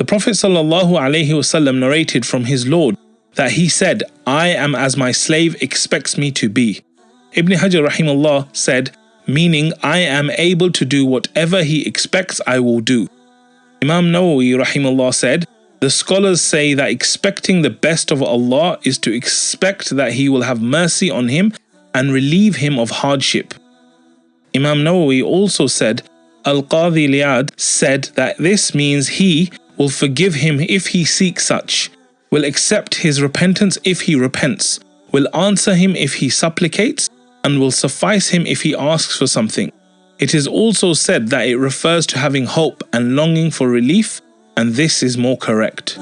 Prophet ﷺ narrated from his Lord that he said, "I am as my slave expects me to be." Ibn Hajar rahimahullah said, meaning I am able to do whatever he expects I will do. Imam Nawawi rahimahullah said, the scholars say that expecting the best of Allah is to expect that He will have mercy on him and relieve him of hardship. Imam Nawawi also said, Al-Qadhi Liad said that this means He will forgive him if he seeks such, will accept his repentance if he repents, will answer him if he supplicates, and will suffice him if he asks for something. It is also said that it refers to having hope and longing for relief, and this is more correct.